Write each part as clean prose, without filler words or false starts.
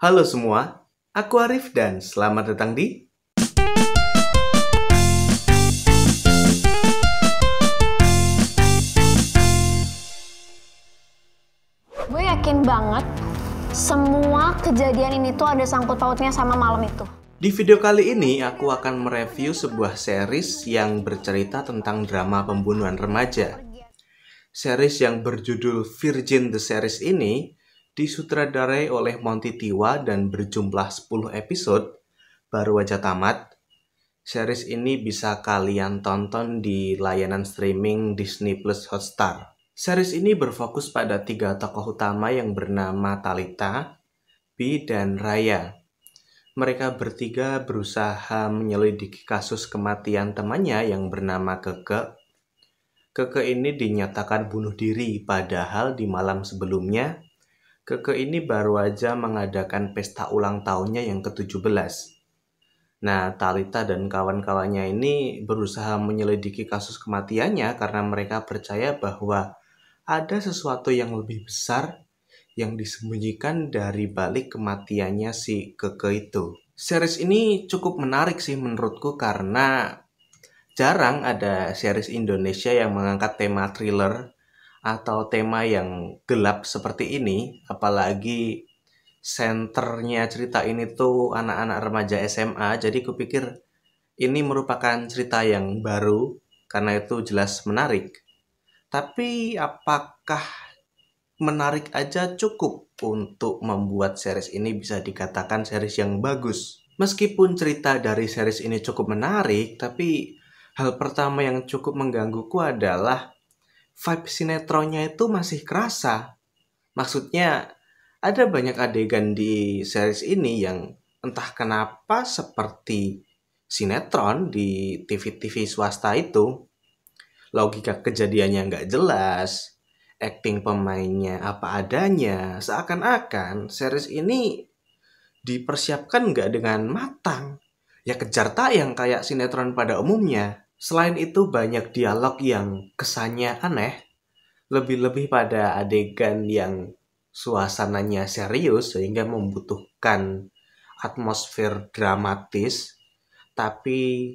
Halo semua, aku Arif dan selamat datang di Gue yakin banget semua kejadian ini tuh ada sangkut pautnya sama malam itu. Di video kali ini aku akan mereview sebuah series yang bercerita tentang drama pembunuhan remaja. Series yang berjudul Virgin the Series ini disutradarai oleh Monty Tiwa dan berjumlah 10 episode, baru aja tamat. Series ini bisa kalian tonton di layanan streaming Disney Plus Hotstar. Series ini berfokus pada 3 tokoh utama yang bernama Talitha, Bi, dan Raya. Mereka bertiga berusaha menyelidiki kasus kematian temannya yang bernama Keke. Keke ini dinyatakan bunuh diri, padahal di malam sebelumnya Keke ini baru aja mengadakan pesta ulang tahunnya yang ke-17. Nah, Talitha dan kawan-kawannya ini berusaha menyelidiki kasus kematiannya karena mereka percaya bahwa ada sesuatu yang lebih besar yang disembunyikan dari balik kematiannya si Keke itu. Series ini cukup menarik sih menurutku karena jarang ada series Indonesia yang mengangkat tema thriller atau tema yang gelap seperti ini, apalagi senternya cerita ini tuh anak-anak remaja SMA, jadi kupikir ini merupakan cerita yang baru, karena itu jelas menarik. Tapi apakah menarik aja cukup untuk membuat series ini bisa dikatakan series yang bagus? Meskipun cerita dari series ini cukup menarik, tapi hal pertama yang cukup menggangguku adalah vibe sinetronnya itu masih kerasa. Maksudnya, ada banyak adegan di series ini yang entah kenapa seperti sinetron di TV-TV swasta itu. Logika kejadiannya nggak jelas, acting pemainnya apa adanya, seakan-akan series ini dipersiapkan nggak dengan matang. Ya kejar tayang kayak sinetron pada umumnya. Selain itu banyak dialog yang kesannya aneh, lebih-lebih pada adegan yang suasananya serius sehingga membutuhkan atmosfer dramatis, tapi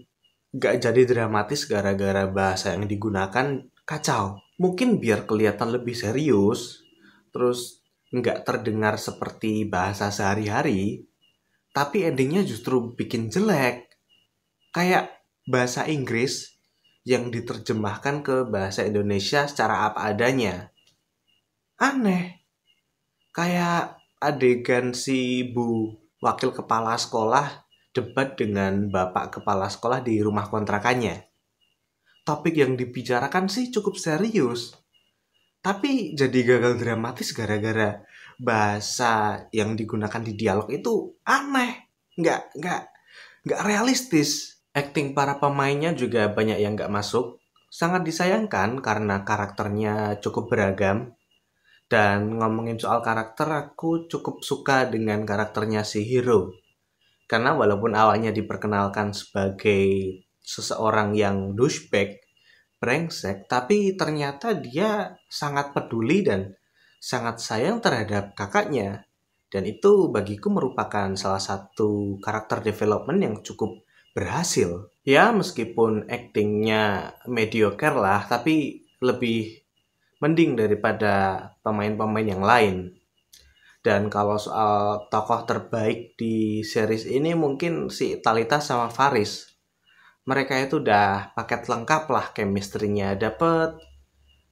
gak jadi dramatis gara-gara bahasa yang digunakan kacau. Mungkin biar kelihatan lebih serius, terus nggak terdengar seperti bahasa sehari-hari, tapi endingnya justru bikin jelek. Kayak bahasa Inggris yang diterjemahkan ke bahasa Indonesia secara apa adanya. Aneh. Kayak adegan si Bu Wakil Kepala Sekolah debat dengan Bapak Kepala Sekolah di rumah kontrakannya. Topik yang dibicarakan sih cukup serius, tapi jadi gagal dramatis gara-gara bahasa yang digunakan di dialog itu aneh, nggak realistis. Acting para pemainnya juga banyak yang nggak masuk. Sangat disayangkan karena karakternya cukup beragam. Dan ngomongin soal karakter, aku cukup suka dengan karakternya si Hiro. Karena walaupun awalnya diperkenalkan sebagai seseorang yang douchebag, brengsek, tapi ternyata dia sangat peduli dan sangat sayang terhadap kakaknya. Dan itu bagiku merupakan salah satu karakter development yang cukup berhasil. Ya, meskipun aktingnya mediocre lah, tapi lebih mending daripada pemain-pemain yang lain. Dan kalau soal tokoh terbaik di series ini mungkin si Talitha sama Faris. Mereka itu udah paket lengkap lah, chemistry-nya dapet,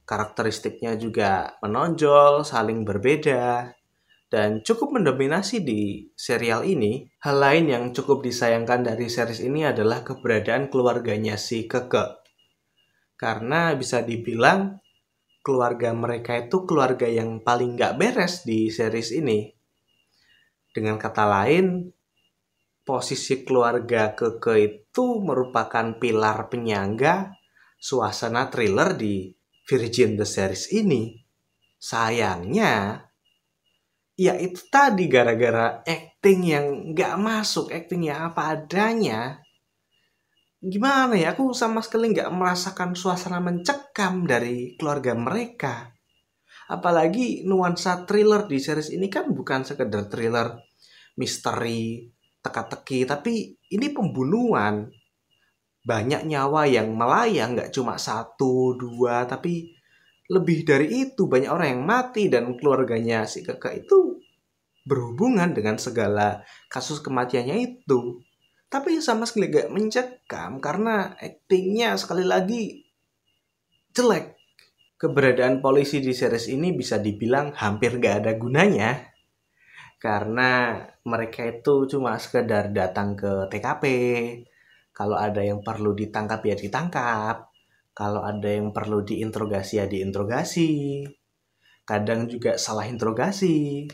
karakteristiknya juga menonjol, saling berbeda, dan cukup mendominasi di serial ini. Hal lain yang cukup disayangkan dari series ini adalah keberadaan keluarganya si Keke. Karena bisa dibilang keluarga mereka itu keluarga yang paling gak beres di series ini. Dengan kata lain, posisi keluarga Keke itu merupakan pilar penyangga suasana thriller di Virgin the Series ini. Sayangnya, ya itu tadi gara-gara acting yang gak masuk, acting yang apa adanya. Gimana ya, aku sama sekali gak merasakan suasana mencekam dari keluarga mereka. Apalagi nuansa thriller di series ini kan bukan sekedar thriller misteri, teka-teki, tapi ini pembunuhan. Banyak nyawa yang melayang, nggak cuma satu, dua, tapi lebih dari itu. Banyak orang yang mati dan keluarganya si Keke itu berhubungan dengan segala kasus kematiannya itu. Tapi sama sekali gak mencekam karena aktingnya sekali lagi jelek. Keberadaan polisi di series ini bisa dibilang hampir gak ada gunanya. Karena mereka itu cuma sekedar datang ke TKP. Kalau ada yang perlu ditangkap ya ditangkap. Kalau ada yang perlu diinterogasi ya diinterogasi. Kadang juga salah interogasi.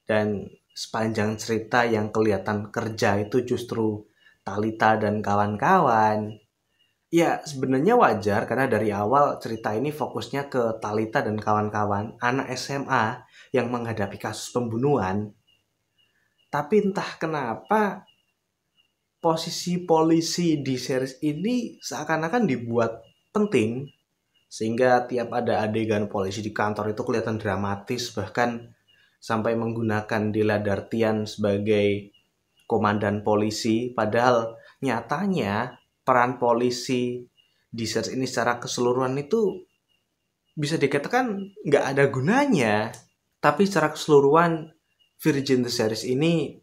Dan sepanjang cerita yang kelihatan kerja itu justru Talita dan kawan-kawan. Ya, sebenarnya wajar karena dari awal cerita ini fokusnya ke Talita dan kawan-kawan, anak SMA yang menghadapi kasus pembunuhan. Tapi entah kenapa posisi polisi di series ini seakan-akan dibuat penting sehingga tiap ada adegan polisi di kantor itu kelihatan dramatis, bahkan sampai menggunakan Della Dartian sebagai komandan polisi, padahal nyatanya peran polisi di series ini secara keseluruhan itu bisa dikatakan nggak ada gunanya. Tapi secara keseluruhan Virgin the Series ini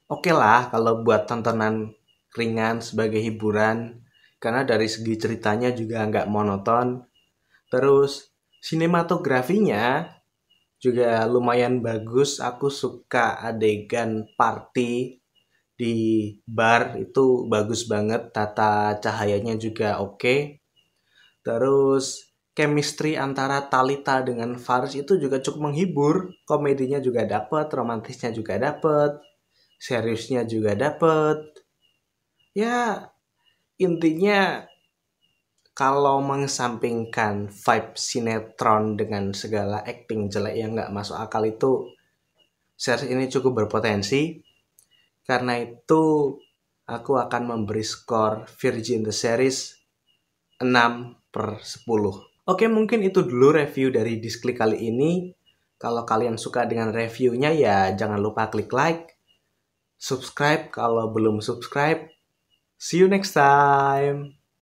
oke lah kalau buat tontonan ringan sebagai hiburan, karena dari segi ceritanya juga nggak monoton. Terus sinematografinya juga lumayan bagus. Aku suka adegan party di bar itu bagus banget, tata cahayanya juga oke. Terus chemistry antara Talita dengan Faris itu juga cukup menghibur. Komedinya juga dapet, romantisnya juga dapet, seriusnya juga dapet. Ya, intinya kalau mengesampingkan vibe sinetron dengan segala acting jelek yang nggak masuk akal itu, series ini cukup berpotensi. Karena itu, aku akan memberi skor Virgin the Series 6/10. Oke, mungkin itu dulu review dari Disklik kali ini. Kalau kalian suka dengan reviewnya ya jangan lupa klik like, subscribe kalau belum subscribe. See you next time.